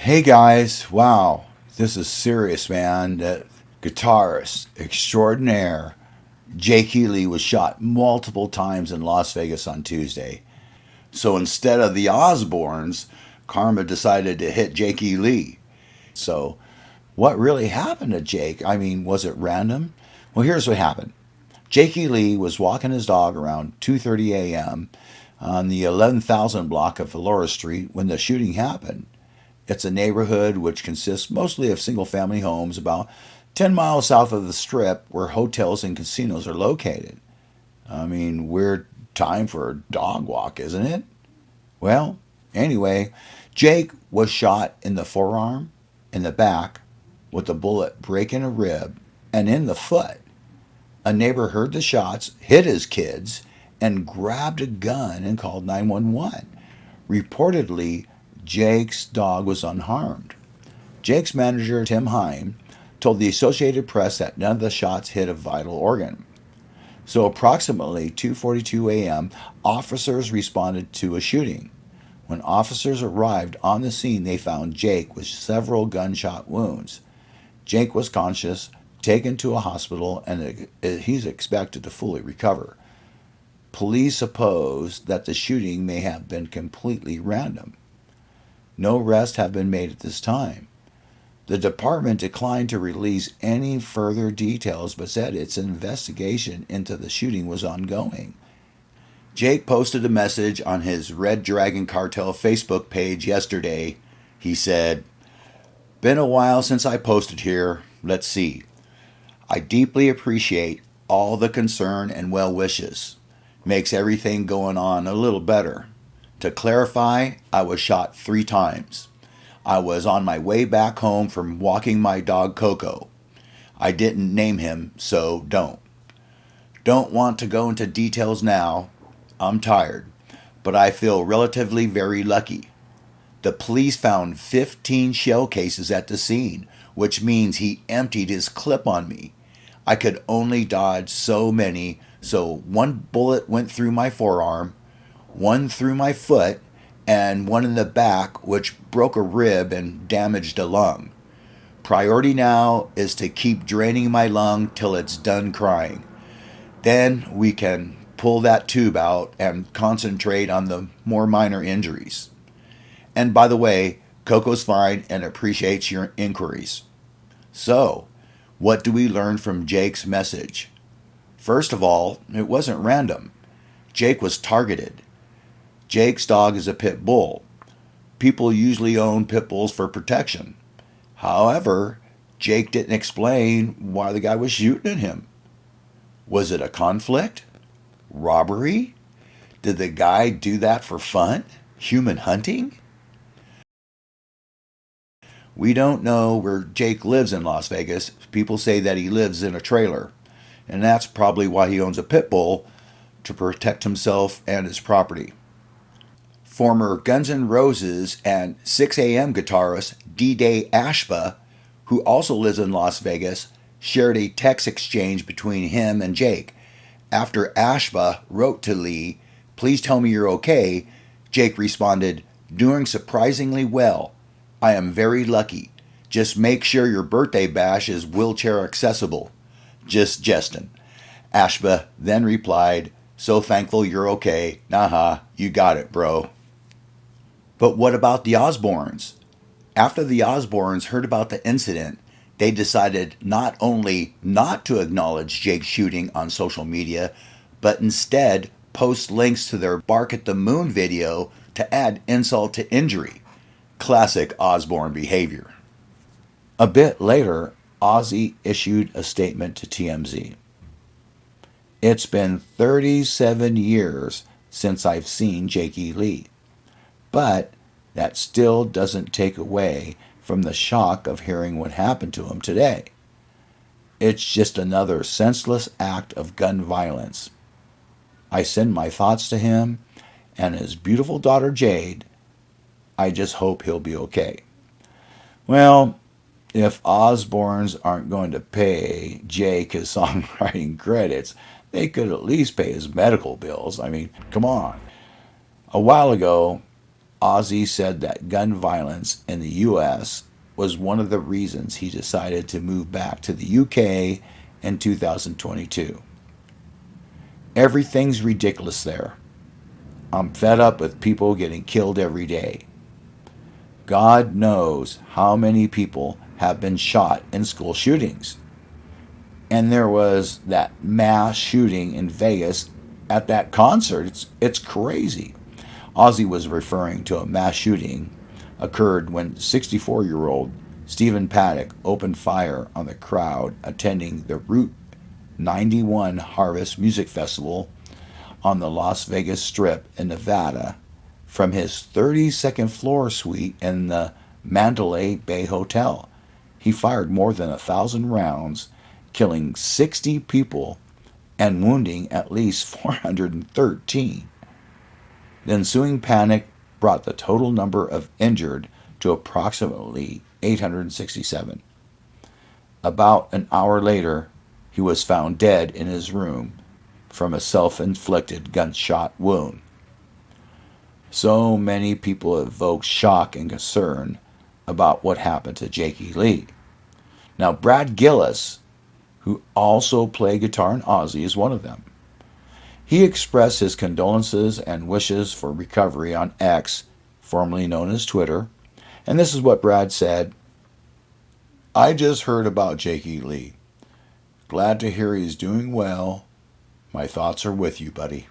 Hey guys, wow, this is serious, man. The guitarist extraordinaire Jake Healy was shot multiple times in Las Vegas on Tuesday. So instead of the Osbournes, Karma decided to hit Jake Lee. So, what really happened to Jake? I mean, was it random? Well, here's what happened. Jake Lee was walking his dog around 2:30 a.m. on the 11,000 block of Valora Street when the shooting happened. It's a neighborhood which consists mostly of single family homes about 10 miles south of the strip where hotels and casinos are located. I mean, weird time for a dog walk, isn't it? Well, anyway, Jake was shot in the forearm, in the back, with a bullet breaking a rib, and in the foot. A neighbor heard the shots, hit his kids, and grabbed a gun and called 911. Reportedly, Jake's dog was unharmed. Jake's manager, Tim Hine, told the Associated Press that none of the shots hit a vital organ. So approximately 2:42 a.m., officers responded to a shooting. When officers arrived on the scene, they found Jake with several gunshot wounds. Jake was conscious, taken to a hospital, and he's expected to fully recover. Police suppose that the shooting may have been completely random. No arrests have been made at this time. The department declined to release any further details but said its investigation into the shooting was ongoing. Jake posted a message on his Red Dragon Cartel Facebook page yesterday. He said, "Been a while since I posted here. Let's see. I deeply appreciate all the concern and well wishes. Makes everything going on a little better. To clarify, I was shot 3 times. I was on my way back home from walking my dog Coco. I didn't name him, so don't. Don't want to go into details now. I'm tired, but I feel relatively very lucky. The police found 15 shell cases at the scene, which means he emptied his clip on me. I could only dodge so many, so one bullet went through my forearm, one through my foot, and one in the back, which broke a rib and damaged a lung. Priority now is to keep draining my lung till it's done crying. Then we can pull that tube out and concentrate on the more minor injuries. And by the way, Coco's fine and appreciates your inquiries." So, what do we learn from Jake's message? First of all, it wasn't random. Jake was targeted. Jake's dog is a pit bull. People usually own pit bulls for protection. However, Jake didn't explain why the guy was shooting at him. Was it a conflict? Robbery? Did the guy do that for fun? Human hunting? We don't know where Jake lives in Las Vegas. People say that he lives in a trailer, and that's probably why he owns a pit bull, to protect himself and his property. Former Guns N' Roses and 6am guitarist D-Day Ashba, who also lives in Las Vegas, shared a text exchange between him and Jake. After Ashba wrote to Lee, "Please tell me you're okay," Jake responded, "Doing surprisingly well. I am very lucky. Just make sure your birthday bash is wheelchair accessible. Just jesting." Ashba then replied, "So thankful you're okay. Nah, you got it, bro." But what about the Osbournes? After the Osbournes heard about the incident, they decided not only not to acknowledge Jake's shooting on social media, but instead post links to their Bark at the Moon video to add insult to injury. Classic Osbourne behavior. A bit later, Ozzy issued a statement to TMZ. "It's been 37 years since I've seen Jakey Lee. But that still doesn't take away from the shock of hearing what happened to him today. It's just another senseless act of gun violence. I send my thoughts to him and his beautiful daughter Jade. I just hope he'll be okay." Well, if Osbournes aren't going to pay Jake his songwriting credits, they could at least pay his medical bills. I mean, come on. A while ago, Ozzy said that gun violence in the U.S. was one of the reasons he decided to move back to the UK in 2022. Everything's ridiculous there. I'm fed up with people getting killed every day. God knows how many people have been shot in school shootings. And there was that mass shooting in Vegas at that concert. It's crazy. Ozzy was referring to a mass shooting occurred when 64-year-old Stephen Paddock opened fire on the crowd attending the Route 91 Harvest Music Festival on the Las Vegas Strip in Nevada from his 32nd floor suite in the Mandalay Bay Hotel. He fired more than 1,000 rounds, killing 60 people and wounding at least 413. The ensuing panic brought the total number of injured to approximately 867. About an hour later, he was found dead in his room from a self-inflicted gunshot wound. So many people evoked shock and concern about what happened to Jakey Lee. Now, Brad Gillis, who also played guitar in Ozzy, is one of them. He expressed his condolences and wishes for recovery on X, formerly known as Twitter, and this is what Brad said. I just heard about Jakey Lee. Glad to hear he's doing well. My thoughts are with you, buddy.